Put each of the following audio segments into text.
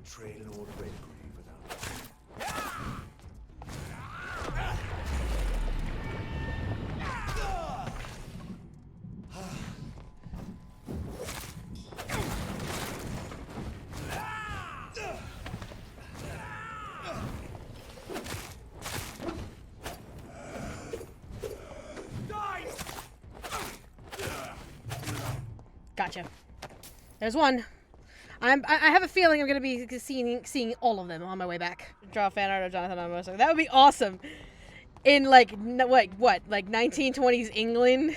trail an old Redgrave without. Gotcha. There's one. I have a feeling I'm gonna be seeing all of them on my way back. Draw fan art of Jonathan on a motorcycle. That would be awesome. In like what like 1920s England,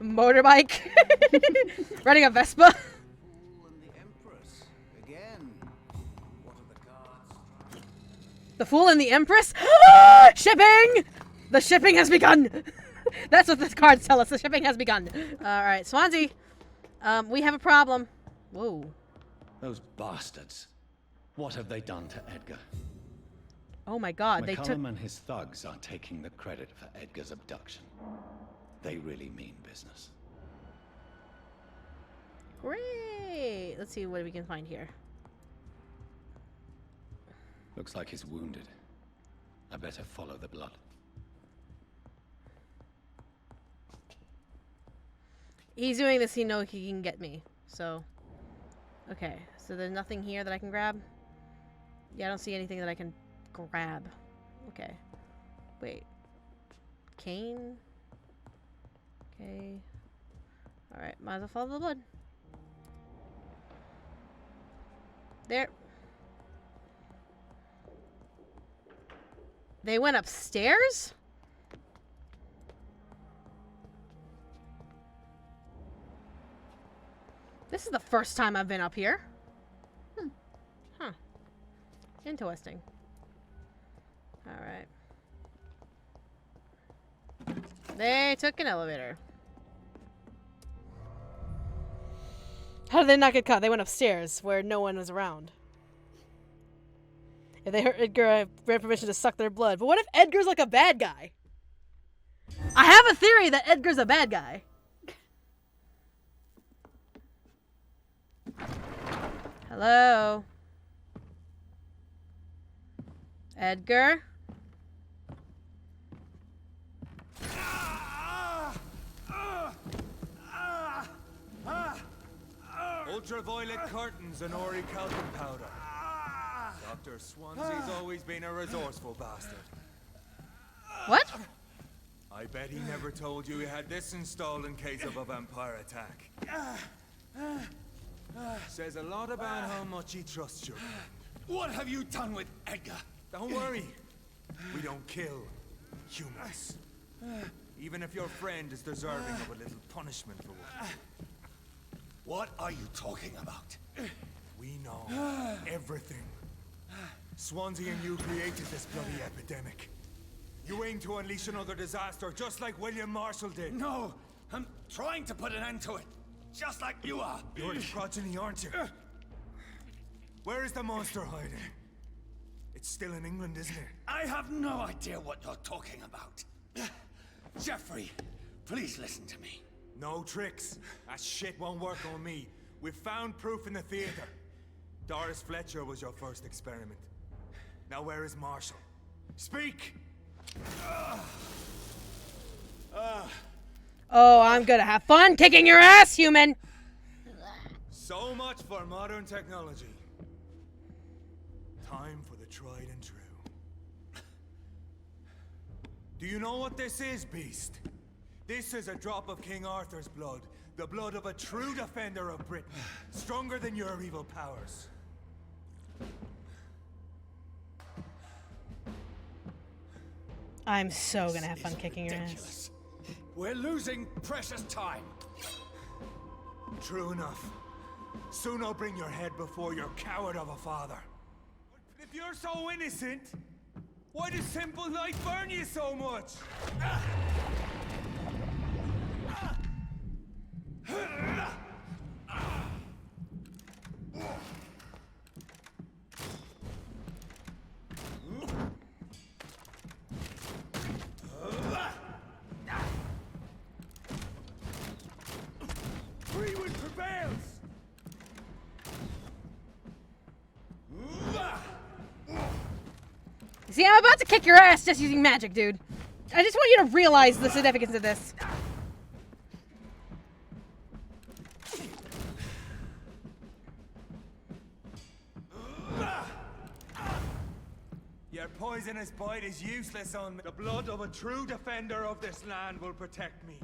motorbike, riding a Vespa. Fool and the Empress. Again. What are the cards? The Fool and the Empress. Shipping. The shipping has begun. That's what the cards tell us. The shipping has begun. All right, Swansea. We have a problem. Whoa. Those bastards. What have they done to Edgar? Oh my god, they took... McCullum and his thugs are taking the credit for Edgar's abduction. They really mean business. Great! Let's see what we can find here. Looks like he's wounded. I better follow the blood. He's doing this, he knows he can get me, so... Okay, so there's nothing here that I can grab? Yeah, I don't see anything that I can grab. Okay. Wait. Cane? Okay. Alright, might as well follow the blood. There. They went upstairs? This is the first time I've been up here. Huh. Interesting. Alright. They took an elevator. How did they not get caught? They went upstairs where no one was around. If they hurt Edgar, I grant permission to suck their blood. But what if Edgar's like a bad guy? I have a theory that Edgar's a bad guy. Hello? Edgar? Ultraviolet curtains and orichalcum powder. Dr. Swansea's always been a resourceful bastard. What? I bet he never told you he had this installed in case of a vampire attack. Says a lot about how much he trusts you. What have you done with Edgar? Don't worry. We don't kill humans. Even if your friend is deserving of a little punishment for what. What are you talking about? We know everything. Swansea and you created this bloody epidemic. You aim to unleash another disaster just like William Marshall did. No, I'm trying to put an end to it. Just like you are. You're the progeny, aren't you? Where is the monster hiding? It's still in England, isn't it? I have no idea what you're talking about. Jeffrey, please listen to me. No tricks. That shit won't work on me. We've found proof in the theater. Doris Fletcher was your first experiment. Now where is Marshall? Speak! Oh, I'm gonna have fun kicking your ass, human! So much for modern technology. Time for the tried and true. Do you know what this is, Beast? This is a drop of King Arthur's blood. The blood of a true defender of Britain. Stronger than your evil powers. I'm so gonna have fun kicking your ass. We're losing precious time. True enough. Soon I'll bring your head before your coward of a father. But if you're so innocent, why does simple life burn you so much? Freewood prevails! See, I'm about to kick your ass just using magic, dude. I just want you to realize the significance of this. Your poisonous bite is useless on me. The blood of a true defender of this land will protect me.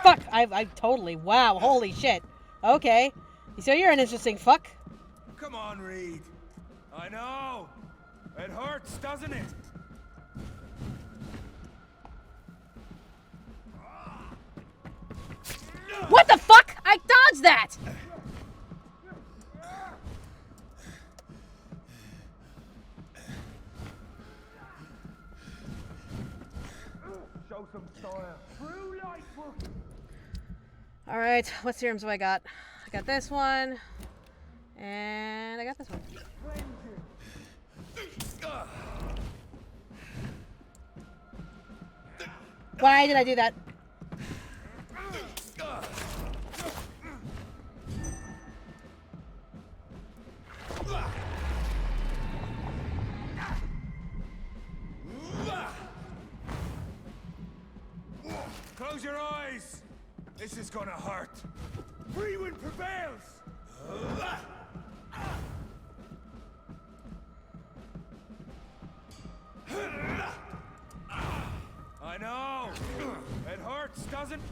Fuck! I totally... Wow, holy shit. Okay. So you're an interesting fuck. Come on, Reed. I know. It hurts, doesn't it? What the fuck? I dodged that! Show some style. True light work. Alright, what serums do I got? I got this one. And I got this one. Why did I do that? Close your eyes. This is gonna hurt. Freewind prevails. I know. It hurts, doesn't?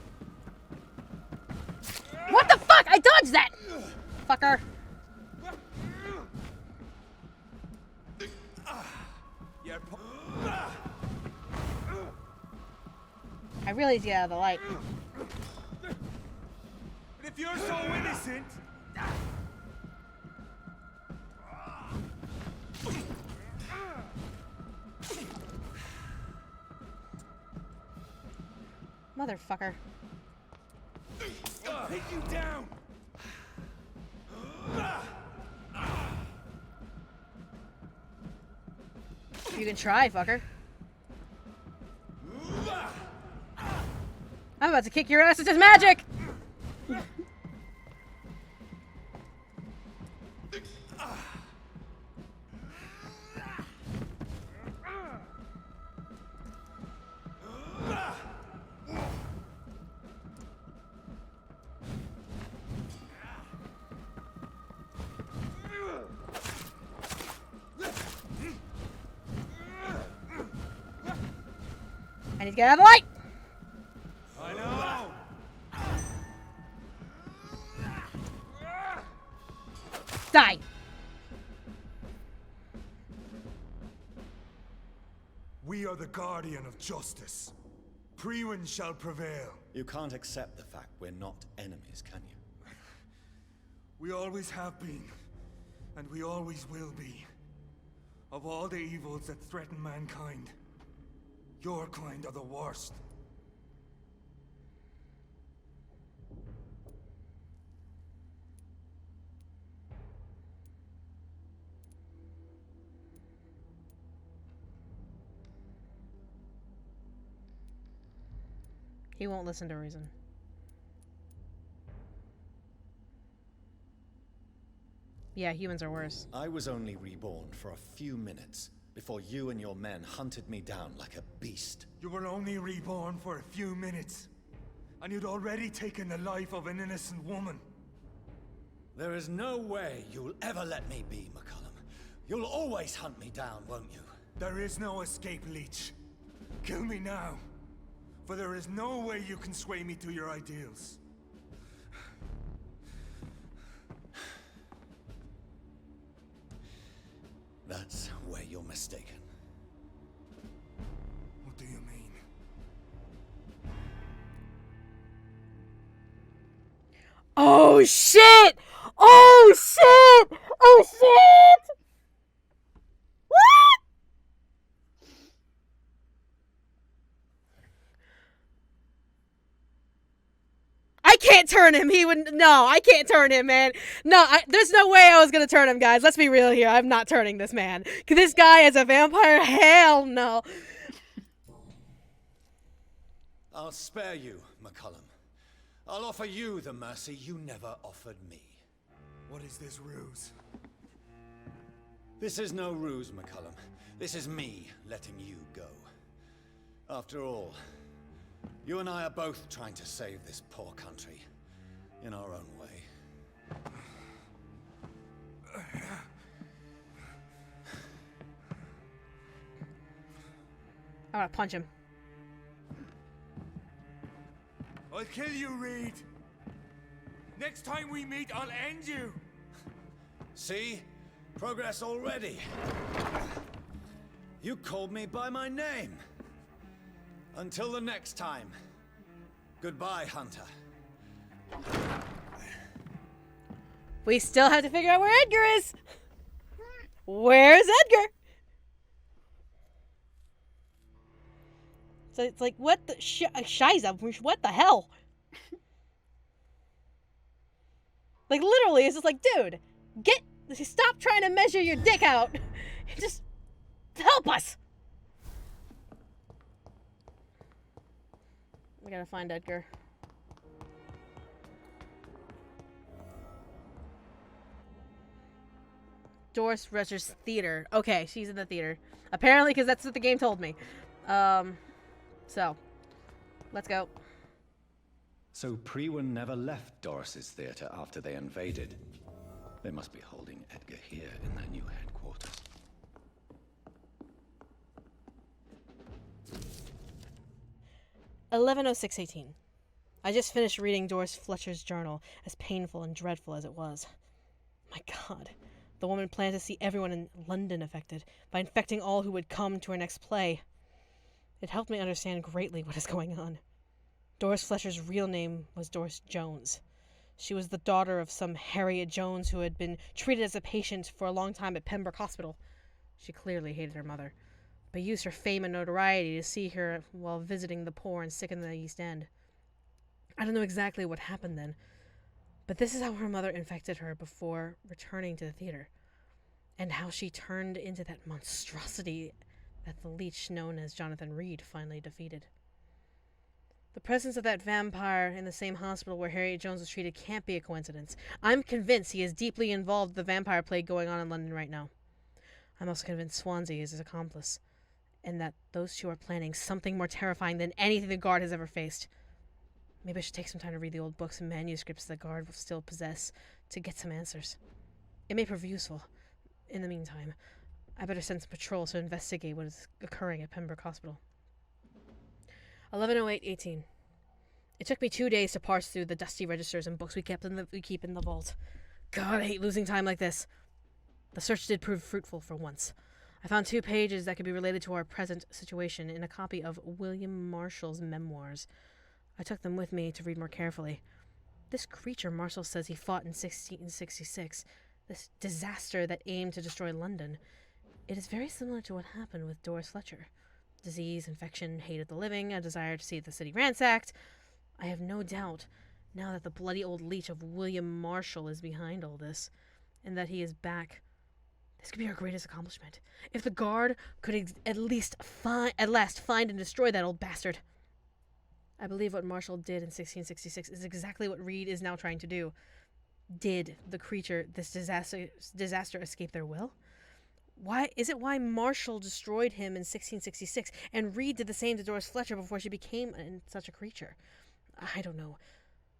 What the fuck? I dodged that! Fucker. You're I really need to get out of the light. But if you're so innocent... Motherfucker. I'll take you down! You can try, fucker. I'm about to kick your ass with this magic! I need to get out of the light! I know! Die! We are the guardian of justice. Freewind shall prevail. You can't accept the fact we're not enemies, can you? We always have been, and we always will be. Of all the evils that threaten mankind, your kind are the worst. He won't listen to reason. Yeah, humans are worse. I was only reborn for a few minutes before you and your men hunted me down like a beast. You were only reborn for a few minutes, and you'd already taken the life of an innocent woman. There is no way you'll ever let me be, McCullum. You'll always hunt me down, won't you? There is no escape, Leech. Kill me now, for there is no way you can sway me to your ideals. That's where you're mistaken. What do you mean? Oh shit! Oh shit! Oh shit! What? I can't turn him. He would. No, I can't turn him, man. No, there's no way I was gonna turn him, guys. Let's be real here. I'm not turning this man. Cause this guy is a vampire. Hell no. I'll spare you, McCullum. I'll offer you the mercy you never offered me. What is this ruse? This is no ruse, McCullum. This is me letting you go. After all, you and I are both trying to save this poor country in our own way. I want to punch him. I'll kill you, Reed. Next time we meet, I'll end you. See? Progress already. You called me by my name. Until the next time. Goodbye, Hunter. We still have to figure out where Edgar is. Where's Edgar? So it's like, what the Shiza? What the hell? Like, literally, it's just like, dude, stop trying to measure your dick out. Just help us. We gotta find Edgar. Doris Fletcher's theater. Okay, she's in the theater. Apparently, because that's what the game told me. So, let's go. So Priwen never left Doris's theater after they invaded. They must be holding Edgar here in their new headquarters. (11:06:18). I just finished reading Doris Fletcher's journal, as painful and dreadful as it was. My God, the woman planned to see everyone in London affected by infecting all who would come to her next play. It helped me understand greatly what is going on. Doris Fletcher's real name was Doris Jones. She was the daughter of some Harriet Jones who had been treated as a patient for a long time at Pembroke Hospital. She clearly hated her mother, but used her fame and notoriety to see her while visiting the poor and sick in the East End. I don't know exactly what happened then, but this is how her mother infected her before returning to the theater, and how she turned into that monstrosity that the leech known as Jonathan Reed finally defeated. The presence of that vampire in the same hospital where Harriet Jones was treated can't be a coincidence. I'm convinced he is deeply involved with the vampire plague going on in London right now. I'm also convinced Swansea is his accomplice, and that those two are planning something more terrifying than anything the Guard has ever faced. Maybe I should take some time to read the old books and manuscripts the Guard will still possess to get some answers. It may prove useful. In the meantime, I better send some patrols to investigate what is occurring at Pembroke Hospital. 11:08:18. It took me 2 days to parse through the dusty registers and books we keep in the vault. God, I hate losing time like this. The search did prove fruitful for once. I found 2 pages that could be related to our present situation in a copy of William Marshall's memoirs. I took them with me to read more carefully. This creature Marshall says he fought in 1666, this disaster that aimed to destroy London, it is very similar to what happened with Doris Fletcher. Disease, infection, hate of the living, a desire to see the city ransacked. I have no doubt, now that the bloody old leech of William Marshall is behind all this, and that he is back, this could be our greatest accomplishment. If the Guard could at last find and destroy that old bastard. I believe what Marshall did in 1666 is exactly what Reed is now trying to do. Did the creature, this disaster escape their will? Why Marshall destroyed him in 1666 and Reed did the same to Doris Fletcher before she became such a creature? I don't know.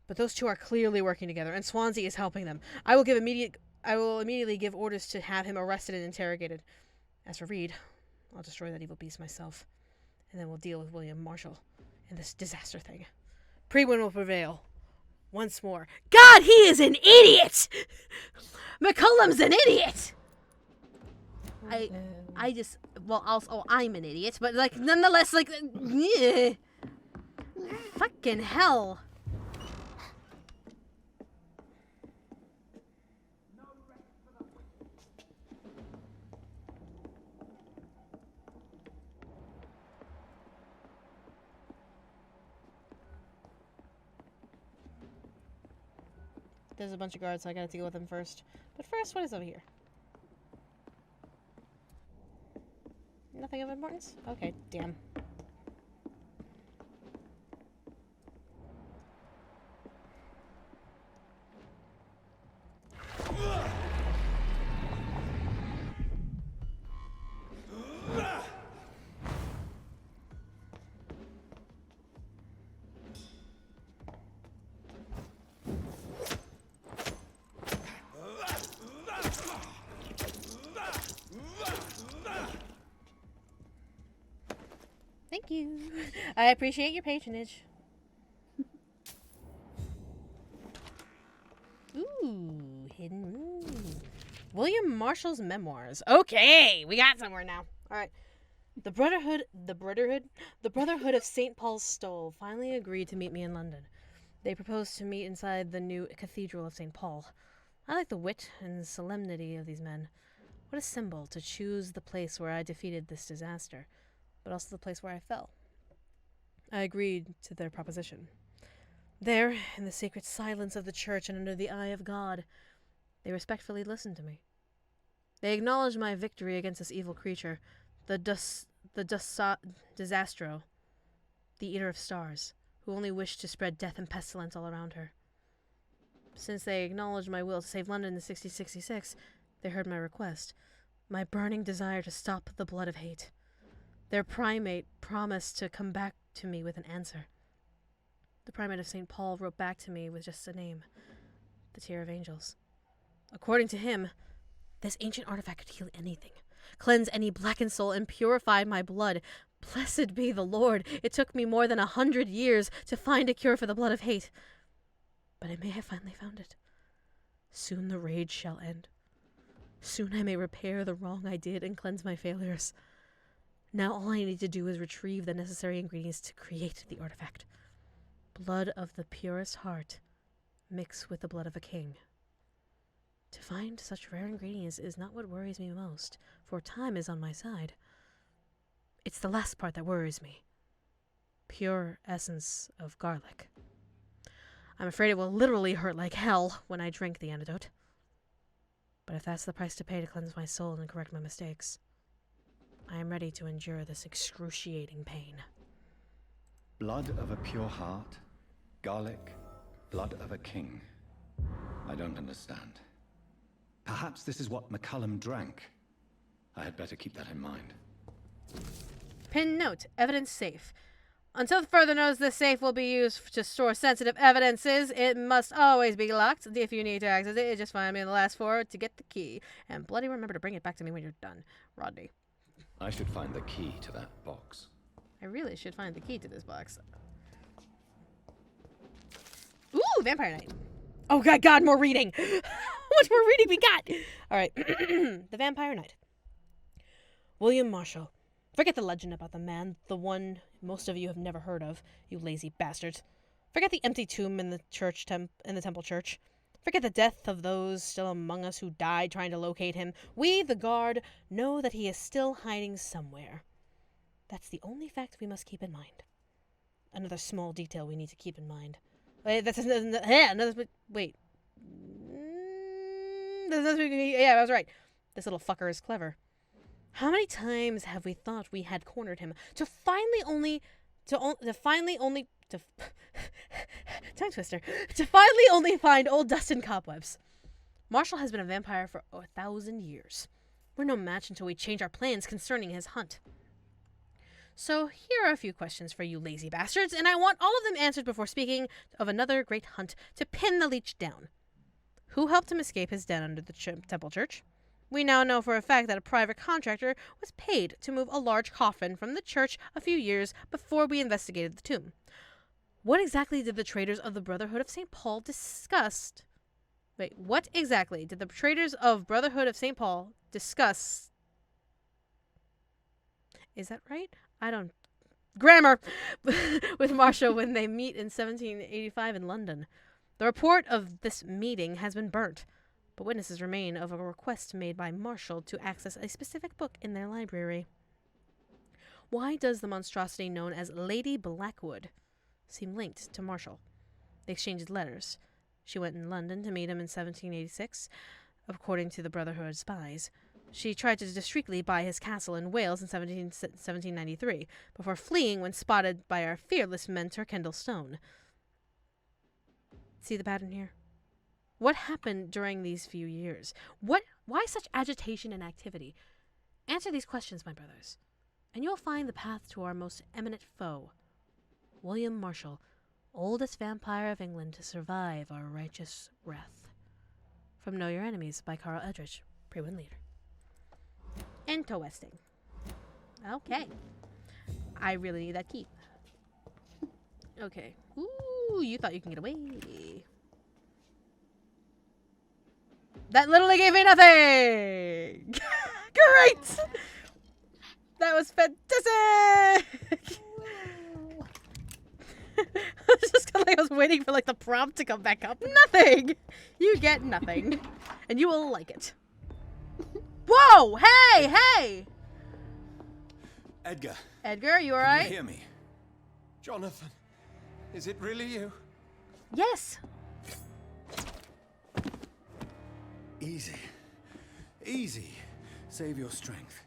But those two are clearly working together, and Swansea is helping them. I will immediately give orders to have him arrested and interrogated. As for Reed, I'll destroy that evil beast myself, and then we'll deal with William Marshall and this disaster thing. Priwen will prevail. Once more. God, he is an idiot! McCullum's an idiot! I'm an idiot, but, like, nonetheless, like, fucking hell. There's a bunch of guards, so I gotta deal with them first. But first, what is over here? Nothing of importance? Okay, damn. Thank you. I appreciate your patronage. Ooh, hidden room. William Marshall's memoirs. Okay, we got somewhere now. All right. The Brotherhood of St. Paul's Stole finally agreed to meet me in London. They proposed to meet inside the new Cathedral of St. Paul. I like the wit and solemnity of these men. What a symbol to choose the place where I defeated this disaster, but also the place where I fell. I agreed to their proposition. There, in the sacred silence of the church and under the eye of God, they respectfully listened to me. They acknowledged my victory against this evil creature, the Disastro, the Eater of Stars, who only wished to spread death and pestilence all around her. Since they acknowledged my will to save London in 1666, they heard my request, my burning desire to stop the blood of hate. Their primate promised to come back to me with an answer. The primate of St. Paul wrote back to me with just a name, the Tear of Angels. According to him, this ancient artifact could heal anything, cleanse any blackened soul, and purify my blood. Blessed be the Lord. It took me more than 100 years to find a cure for the blood of hate. But I may have finally found it. Soon the rage shall end. Soon I may repair the wrong I did and cleanse my failures. Now all I need to do is retrieve the necessary ingredients to create the artifact. Blood of the purest heart, mixed with the blood of a king. To find such rare ingredients is not what worries me most, for time is on my side. It's the last part that worries me. Pure essence of garlic. I'm afraid it will literally hurt like hell when I drink the antidote. But if that's the price to pay to cleanse my soul and correct my mistakes, I am ready to endure this excruciating pain. Blood of a pure heart, garlic, blood of a king. I don't understand. Perhaps this is what McCullum drank. I had better keep that in mind. Pin note, evidence safe. Until further notice, this safe will be used to store sensitive evidences. It must always be locked. If you need to access it, just find me in the last four to get the key. And bloody remember to bring it back to me when you're done, Rodney. I should find the key to that box. I really should find the key to this box. Ooh, Vampire Knight. Oh, God, more reading. How much more reading we got? All right. The Vampire Knight. William Marshall. Forget the legend about the man, the one most of you have never heard of, you lazy bastards. Forget the empty tomb in the temple church. Forget the death of those still among us who died trying to locate him. We, the guard, know that he is still hiding somewhere. That's the only fact we must keep in mind. Another small detail we need to keep in mind. Wait, that's another. Wait. Yeah, I was right. This little fucker is clever. How many times have we thought we had cornered him to finally only find old dust and cobwebs? Marshall has been a vampire for 1,000 years. We're no match until we change our plans concerning his hunt. So here are a few questions for you lazy bastards, and I want all of them answered before speaking of another great hunt to pin the leech down. Who helped him escape his den under the temple church? We now know for a fact that a private contractor was paid to move a large coffin from the church a few years before we investigated the tomb. What exactly did the traders of the Brotherhood of St. Paul discuss? What exactly did the traders of Brotherhood of St. Paul discuss? Is that right? I don't... Grammar! With Marshall when they meet in 1785 in London. The report of this meeting has been burnt, but witnesses remain of a request made by Marshall to access a specific book in their library. Why does the monstrosity known as Lady Blackwood seem linked to Marshall? They exchanged letters. She went in London to meet him in 1786, according to the Brotherhood spies. She tried to discreetly buy his castle in Wales in 1793, before fleeing when spotted by our fearless mentor Kendall Stone. See the pattern here? What happened during these few years? Why such agitation and activity? Answer these questions, my brothers, and you'll find the path to our most eminent foe, William Marshall, oldest vampire of England to survive our righteous wrath. From Know Your Enemies by Carl Edrich, pre-win leader. Interesting. Okay. I really need that key. Okay. Ooh, you thought you can get away. That literally gave me nothing! Great! That was fantastic! It's just kind of like I was waiting for like the prompt to come back up. Nothing! You get nothing. And you will like it. Whoa! Hey! Hey! Edgar. Edgar, are you Can alright? you hear me? Jonathan, is it really you? Yes! Easy. Easy. Save your strength.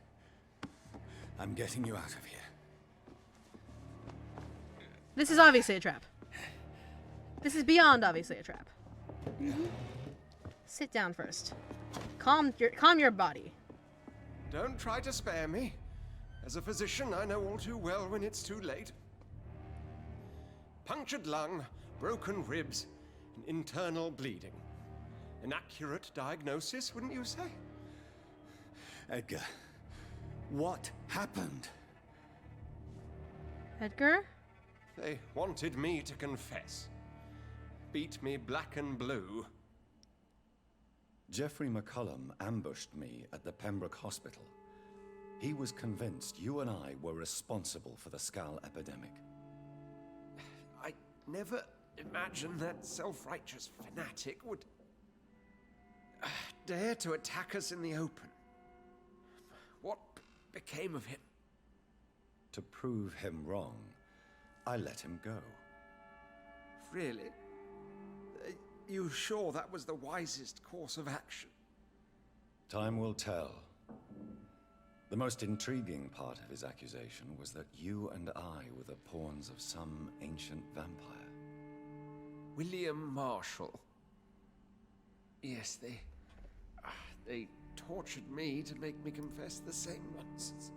I'm getting you out of here. This is obviously a trap. This is beyond obviously a trap. Sit down first. Calm your body. Don't try to spare me. As a physician, I know all too well when it's too late. Punctured lung, broken ribs, and internal bleeding. An accurate diagnosis, wouldn't you say? Edgar, what happened? Edgar? They wanted me to confess. Beat me black and blue. Jeffrey McCullum ambushed me at the Pembroke Hospital. He was convinced you and I were responsible for the Skal epidemic. I never imagined that self-righteous fanatic would dare to attack us in the open. What became of him? To prove him wrong, I let him go. Really? You sure that was the wisest course of action? Time will tell. The most intriguing part of his accusation was that you and I were the pawns of some ancient vampire. William Marshall. Yes, they tortured me to make me confess the same nonsense.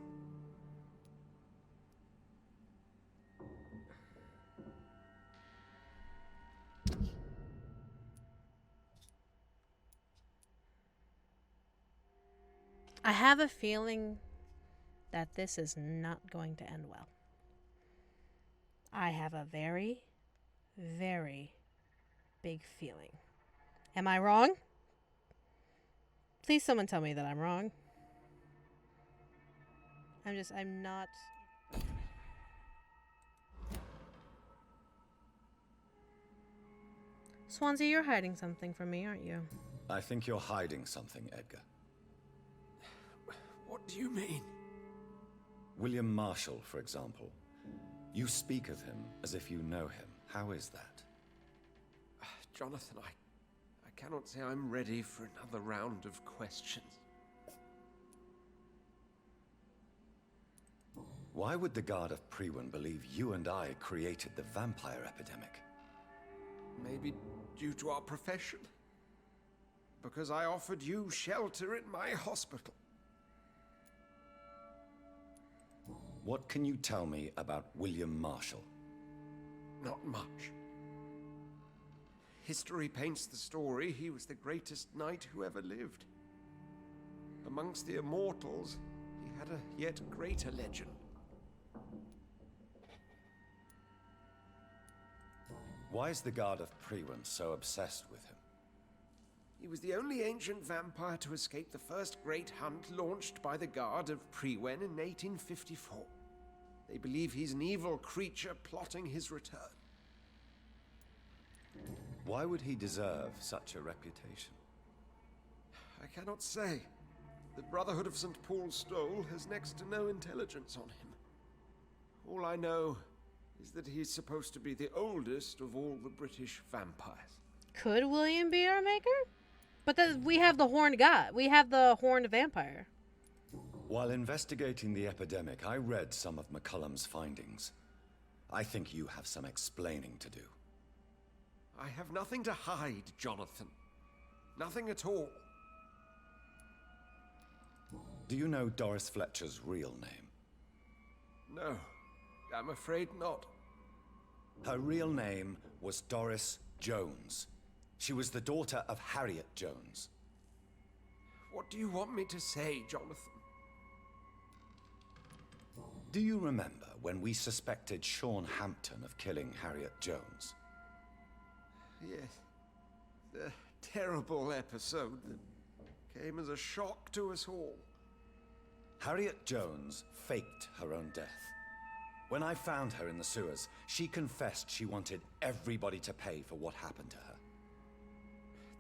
I have a feeling that this is not going to end well. I have a very, very big feeling. Am I wrong? Please someone tell me that I'm wrong. I'm not... Swansea, you're hiding something from me, aren't you? I think you're hiding something, Edgar. What do you mean? William Marshall, for example. You speak of him as if you know him. How is that? Jonathan, I cannot say I'm ready for another round of questions. Why would the Guard of Priwen believe you and I created the vampire epidemic? Maybe due to our profession. Because I offered you shelter in my hospital. What can you tell me about William Marshall? Not much. History paints the story he was the greatest knight who ever lived. Amongst the immortals, he had a yet greater legend. Why is the Guard of Priwen so obsessed with him? He was the only ancient vampire to escape the first great hunt launched by the Guard of Priwen in 1854. They believe he's an evil creature plotting his return. Why would he deserve such a reputation? I cannot say. The Brotherhood of St. Paul's Stole has next to no intelligence on him. All I know is that he's supposed to be the oldest of all the British vampires. Could William be our maker? But we have the horned god. We have the horned vampire. While investigating the epidemic, I read some of McCullum's findings. I think you have some explaining to do. I have nothing to hide, Jonathan. Nothing at all. Do you know Doris Fletcher's real name? No, I'm afraid not. Her real name was Doris Jones. She was the daughter of Harriet Jones. What do you want me to say, Jonathan? Do you remember when we suspected Sean Hampton of killing Harriet Jones? Yes. The terrible episode that came as a shock to us all. Harriet Jones faked her own death. When I found her in the sewers, she confessed she wanted everybody to pay for what happened to her.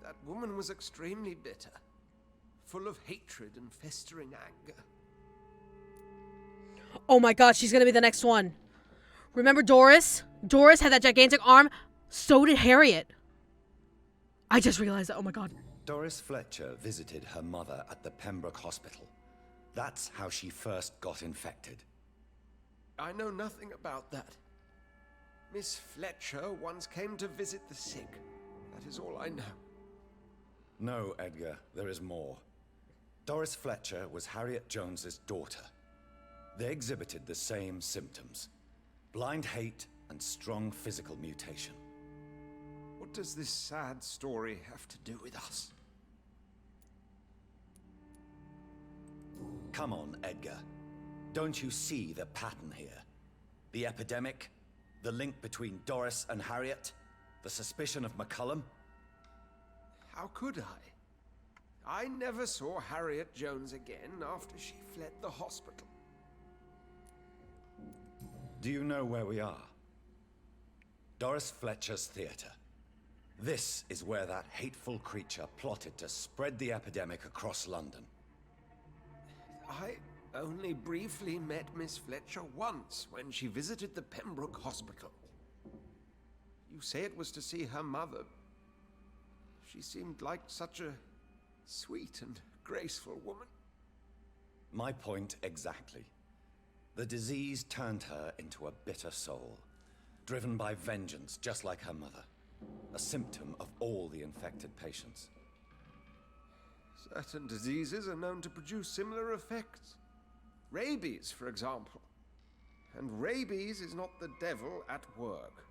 That woman was extremely bitter, full of hatred and festering anger. Oh my god, she's gonna be the next one. Remember Doris? Doris had that gigantic arm. So did Harriet. I just realized that. Oh my god. Doris Fletcher visited her mother at the Pembroke Hospital. That's how she first got infected. I know nothing about that. Miss Fletcher once came to visit the sick. That is all I know. No, Edgar, there is more. Doris Fletcher was Harriet Jones's daughter. They exhibited the same symptoms: blind hate and strong physical mutation. What does this sad story have to do with us? Come on, Edgar. Don't you see the pattern here? The epidemic, the link between Doris and Harriet, the suspicion of McCullum? How could I? I never saw Harriet Jones again after she fled the hospital. Do you know where we are? Doris Fletcher's theater. This is where that hateful creature plotted to spread the epidemic across London. I only briefly met Miss Fletcher once when she visited the Pembroke Hospital. You say it was to see her mother. She seemed like such a sweet and graceful woman. My point exactly. The disease turned her into a bitter soul, driven by vengeance just like her mother. A symptom of all the infected patients. Certain diseases are known to produce similar effects. Rabies, for example. And rabies is not the devil at work.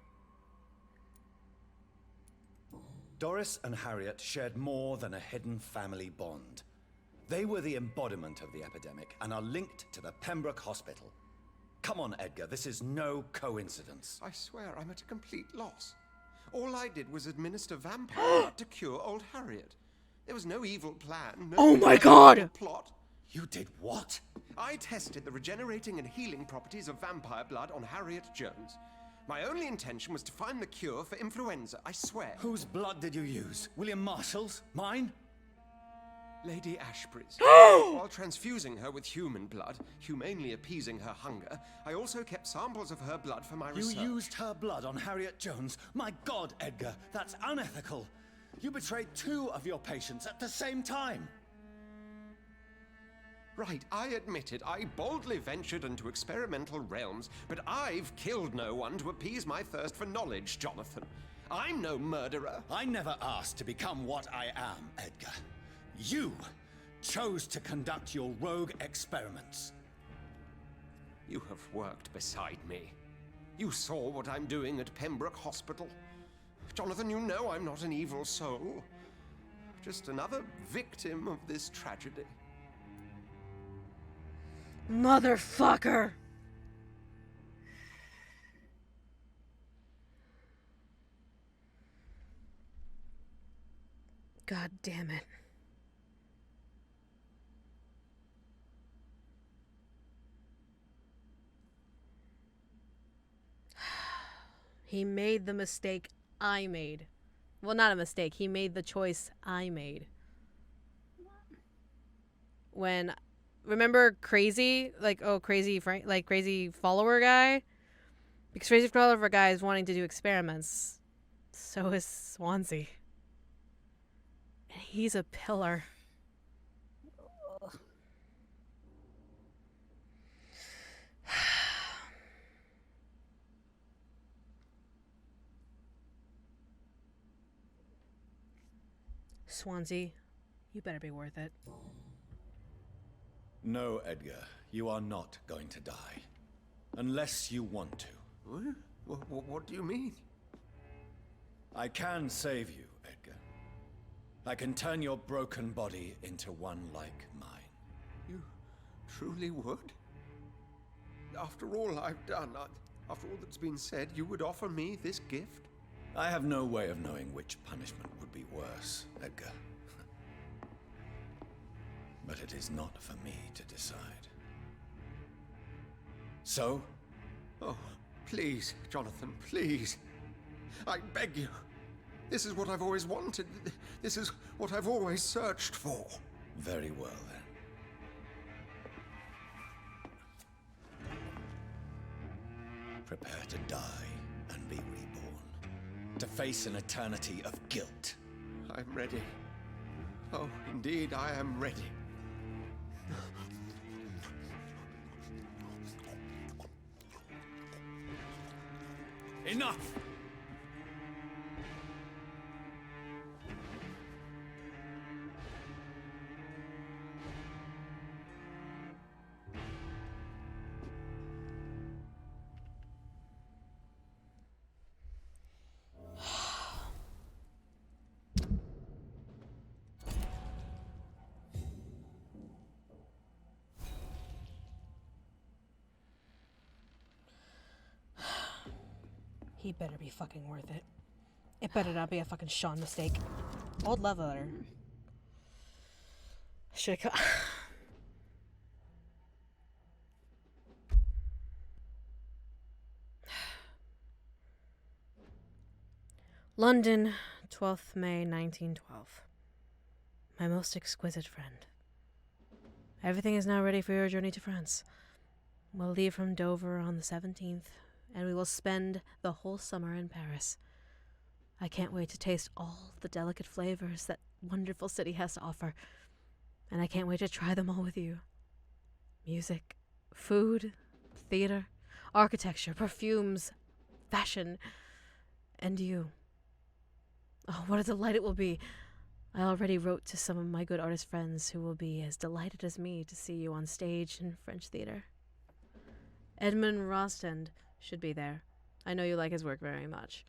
Doris and Harriet shared more than a hidden family bond. They were the embodiment of the epidemic and are linked to the Pembroke Hospital. Come on, Edgar, this is no coincidence. I swear I'm at a complete loss. All I did was administer vampire to cure old Harriet. There was no evil plan, no Oh my god! plot. You did what? I tested the regenerating and healing properties of vampire blood on Harriet Jones. My only intention was to find the cure for influenza, I swear. Whose blood did you use? William Marshall's? Mine? Lady Ashbury's. While transfusing her with human blood, humanely appeasing her hunger, I also kept samples of her blood for my research. You used her blood on Harriet Jones? My God, Edgar, that's unethical. You betrayed 2 of your patients at the same time. Right, I admit it. I boldly ventured into experimental realms, but I've killed no one to appease my thirst for knowledge, Jonathan. I'm no murderer. I never asked to become what I am, Edgar. You chose to conduct your rogue experiments. You have worked beside me. You saw what I'm doing at Pembroke Hospital. Jonathan, you know I'm not an evil soul. Just another victim of this tragedy. Motherfucker! God damn it. He made the mistake I made. Well, not a mistake. He made the choice I made. When, remember Crazy? Like, oh, Crazy Frank, like Crazy Follower guy? Because Crazy Follower guy is wanting to do experiments. So is Swansea. And he's a pillar. Swansea, you better be worth it. No, Edgar, you are not going to die. Unless you want to. What do you mean? I can save you, Edgar. I can turn your broken body into one like mine. You truly would? after all I've done, after all that's been said, you would offer me this gift? I have no way of knowing which punishment would be worse, Edgar. But it is not for me to decide. So? Oh, please, Jonathan, please. I beg you. This is what I've always wanted. This is what I've always searched for. Very well, then. Prepare to die and be reborn. To face an eternity of guilt. I'm ready. Oh, indeed, I am ready. Enough! He better be fucking worth it. It better not be a fucking Sean mistake. Old love letter. Should've London, 12th May 1912. My most exquisite friend. Everything is now ready for your journey to France. We'll leave from Dover on the 17th, and we will spend the whole summer in Paris. I can't wait to taste all the delicate flavors that wonderful city has to offer, and I can't wait to try them all with you. Music, food, theater, architecture, perfumes, fashion, and you. Oh, what a delight it will be. I already wrote to some of my good artist friends who will be as delighted as me to see you on stage in French theater. Edmund Rostand should be there. I know you like his work very much.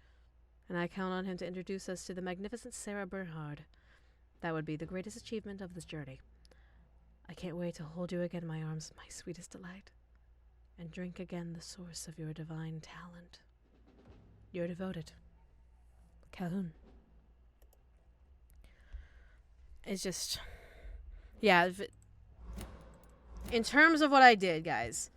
And I count on him to introduce us to the magnificent Sarah Bernhard. That would be the greatest achievement of this journey. I can't wait to hold you again in my arms, my sweetest delight, and drink again the source of your divine talent. Your devoted, Calhoun. It's just... Yeah, in terms of what I did, guys,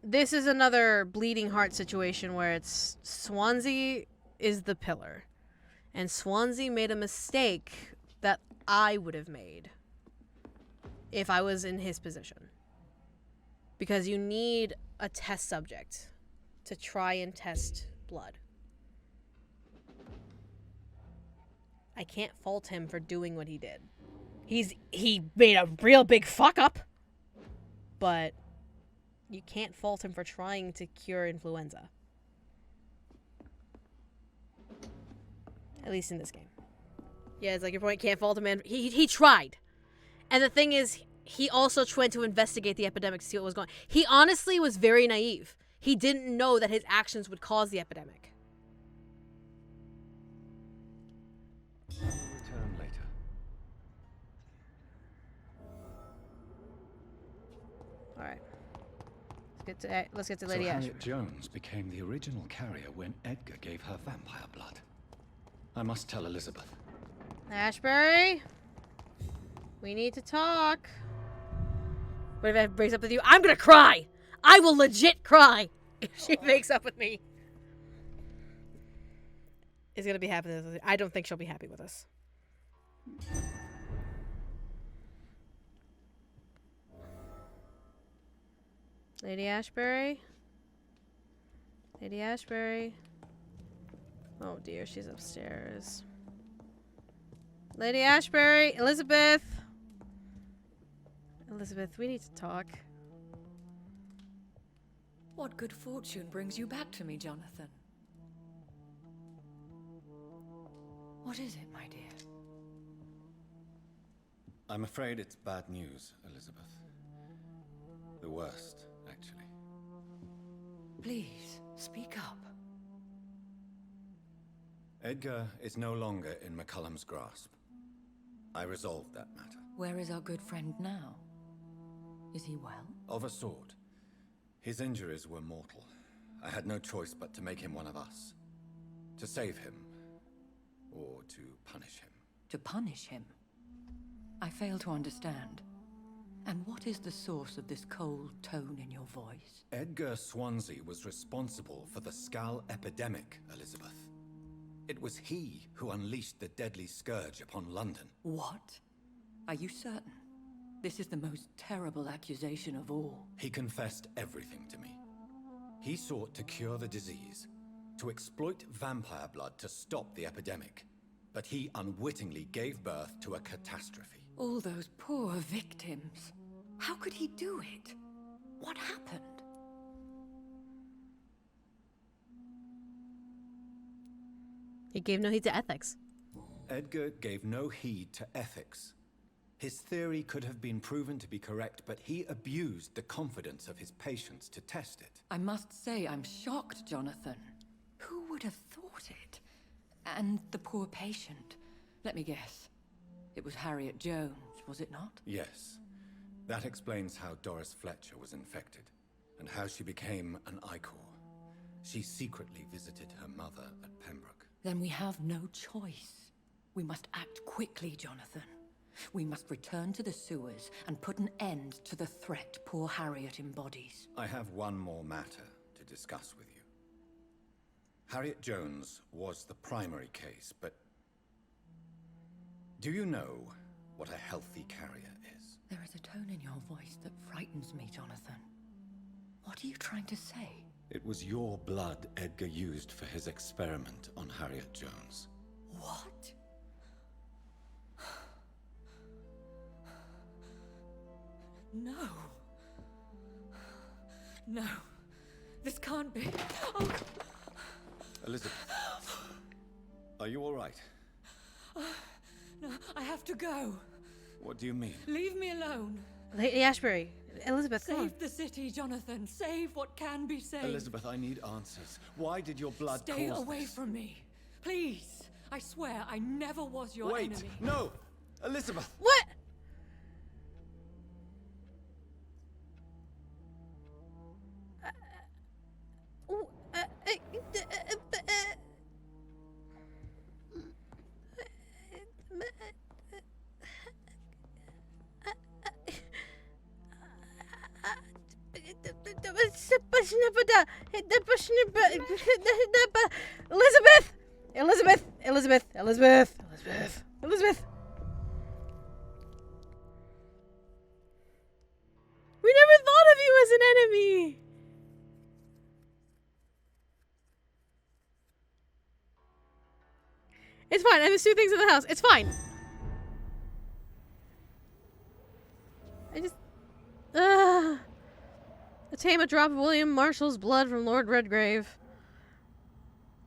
this is another bleeding heart situation where it's Swansea is the pillar. And Swansea made a mistake that I would have made if I was in his position. Because you need a test subject to try and test blood. I can't fault him for doing what he did. He made a real big fuck up. But you can't fault him for trying to cure influenza. At least in this game. Yeah, it's like your point, can't fault him, man. He tried. And the thing is, he also tried to investigate the epidemic to see what was going on. He honestly was very naive. He didn't know that his actions would cause the epidemic. Return later. Alright. Let's get to Lady So Ashbury. Harriet Jones became the original carrier when Edgar gave her vampire blood. I must tell Elizabeth. Ashbury? We need to talk. What if it breaks up with you? I'm gonna cry! I will legit cry if she breaks up with me. Is gonna be happy with us. I don't think she'll be happy with us. Lady Ashbury? Lady Ashbury? Oh dear, she's upstairs. Lady Ashbury! Elizabeth! Elizabeth, we need to talk. What good fortune brings you back to me, Jonathan? What is it, my dear? I'm afraid it's bad news, Elizabeth. The worst, actually. Please, speak up. Edgar is no longer in McCullum's grasp. I resolved that matter. Where is our good friend now? Is he well? Of a sort. His injuries were mortal. I had no choice but to make him one of us. To save him. Or to punish him. To punish him? I fail to understand. And what is the source of this cold tone in your voice? Edgar Swansea was responsible for the Skull epidemic, Elizabeth. It was he who unleashed the deadly scourge upon London. What? Are you certain? This is the most terrible accusation of all. He confessed everything to me. He sought to cure the disease, to exploit vampire blood to stop the epidemic. But he unwittingly gave birth to a catastrophe. All those poor victims. How could he do it? What happened? He gave no heed to ethics. Edgar gave no heed to ethics. His theory could have been proven to be correct, but he abused the confidence of his patients to test it. I must say I'm shocked, Jonathan. Who would have thought it? And the poor patient. Let me guess. It was Harriet Jones, was it not? Yes. That explains how Doris Fletcher was infected, and how she became an Icor. She secretly visited her mother at Pembroke. Then we have no choice. We must act quickly, Jonathan. We must return to the sewers and put an end to the threat poor Harriet embodies. I have one more matter to discuss with you. Harriet Jones was the primary case, but do you know what a healthy carrier is? There is a tone in your voice that frightens me, Jonathan. What are you trying to say? It was your blood Edgar used for his experiment on Harriet Jones. What? No. No. This can't be. Oh. Elizabeth, are you all right? No, I have to go. What do you mean? Leave me alone. Lady Ashbury. Elizabeth, come on. Save the city, Jonathan. Save what can be saved. Elizabeth, I need answers. Why did your blood Stay cause away this? from me. Please. I swear I never was your Wait! enemy. No! Elizabeth! What? Elizabeth! Elizabeth! Elizabeth! Elizabeth! Elizabeth! Elizabeth! We never thought of you as an enemy! It's fine. I missed two things in the house. It's fine. I just... Obtain a drop of William Marshall's blood from Lord Redgrave.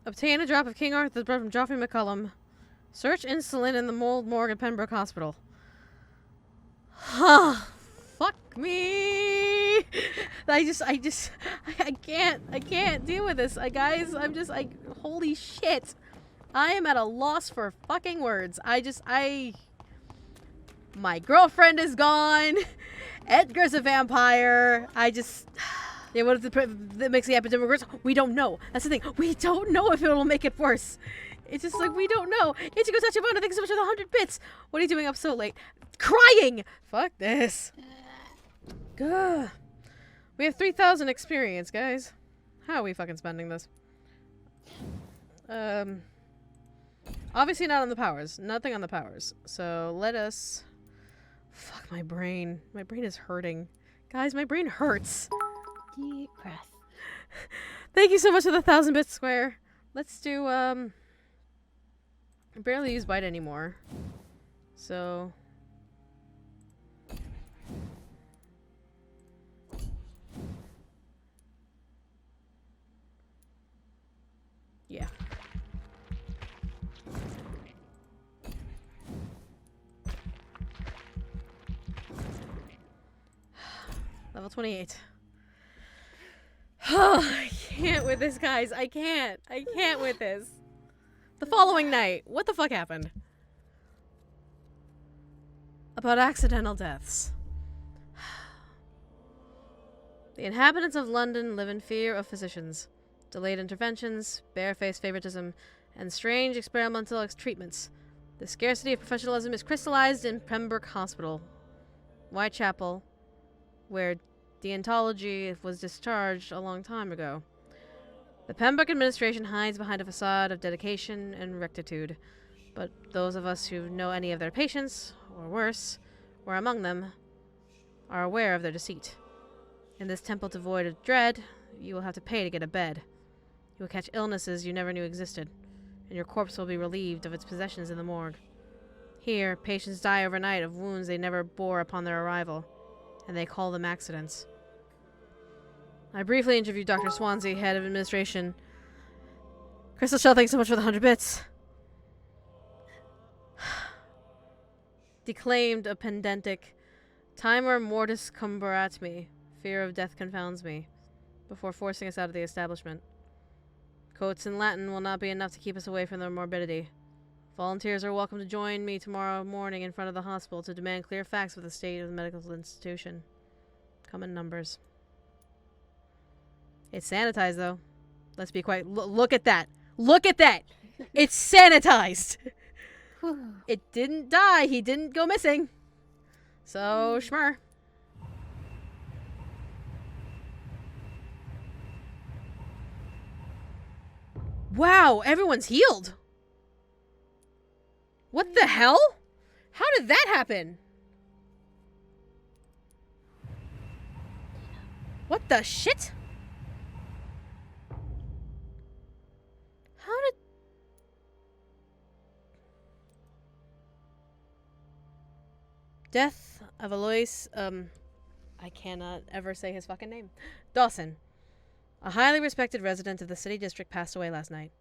Obtain a drop of King Arthur's blood from Joffrey McCullum. Search insulin in the mold morgue at Pembroke Hospital. Fuck me. I can't deal with this. Guys, I'm just like, holy shit. I am at a loss for fucking words. My girlfriend is gone. Edgar's a vampire. Yeah, what if that makes the epidemic worse? We don't know. That's the thing. We don't know if it'll make it worse. It's just like, we don't know. Ichigo Tachibana, thanks so much for the 100 bits. What are you doing up so late? Crying! Fuck this. Gah. We have 3,000 experience, guys. How are we fucking spending this? Obviously not on the powers. Nothing on the powers. So let us... Fuck my brain. My brain is hurting. Guys, my brain hurts. Deep breath. Thank you so much for the 1,000 bits square. Let's do, I barely use bite anymore. So... yeah. Level 28. I can't with this, guys. I can't. I can't with this. The following night. What the fuck happened? About accidental deaths. The inhabitants of London live in fear of physicians, delayed interventions, barefaced favoritism, and strange experimental treatments. The scarcity of professionalism is crystallized in Pembroke Hospital, Whitechapel, where deontology was discharged a long time ago. The Pembroke administration hides behind a facade of dedication and rectitude, but those of us who know any of their patients, or worse, were among them, are aware of their deceit. In this temple devoid of dread, you will have to pay to get a bed. You will catch illnesses you never knew existed, and your corpse will be relieved of its possessions in the morgue. Here, patients die overnight of wounds they never bore upon their arrival, and they call them accidents. I briefly interviewed Dr. Swansea, head of administration. Crystal Shell, thanks so much for the 100 bits. Declaimed a pedantic, timor mortis cumberat me, fear of death confounds me, before forcing us out of the establishment. Quotes in Latin will not be enough to keep us away from their morbidity. Volunteers are welcome to join me tomorrow morning in front of the hospital to demand clear facts of the state of the medical institution. Come in numbers. It's sanitized, though. Let's be quite... look at that! Look at that! It's sanitized! It didn't die. He didn't go missing. So, schmur. Wow, everyone's healed. What the hell? How did that happen? What the shit? How did... Death of Alois, I cannot ever say his fucking name. Dawson. A highly respected resident of the city district passed away last night.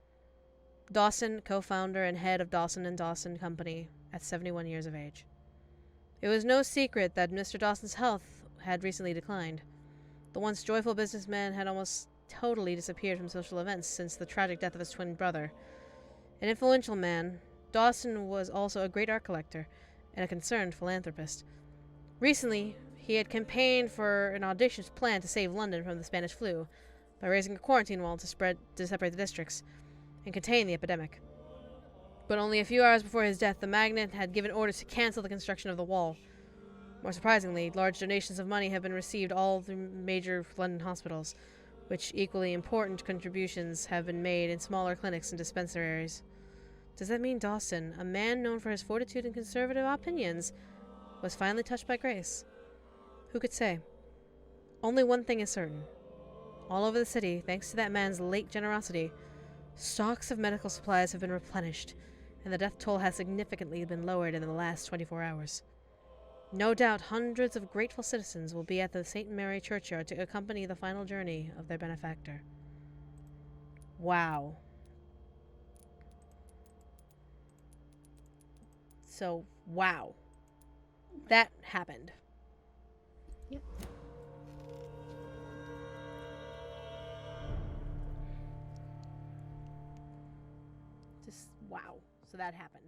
Dawson, co-founder and head of Dawson & Dawson Company, at 71 years of age. It was no secret that Mr. Dawson's health had recently declined. The once joyful businessman had almost totally disappeared from social events since the tragic death of his twin brother. An influential man, Dawson was also a great art collector and a concerned philanthropist. Recently, he had campaigned for an audacious plan to save London from the Spanish flu by raising a quarantine wall to separate the districts and contain the epidemic. But only a few hours before his death, the magnate had given orders to cancel the construction of the wall. More surprisingly, large donations of money have been received all through major London hospitals, which equally important contributions have been made in smaller clinics and dispensaries. Does that mean Dawson, a man known for his fortitude and conservative opinions, was finally touched by grace? Who could say? Only one thing is certain. All over the city, thanks to that man's late generosity, stocks of medical supplies have been replenished, and the death toll has significantly been lowered in the last 24 hours. No doubt hundreds of grateful citizens will be at the St. Mary churchyard to accompany the final journey of their benefactor. Wow. So, wow. That happened. Yep. Just, wow. So that happened.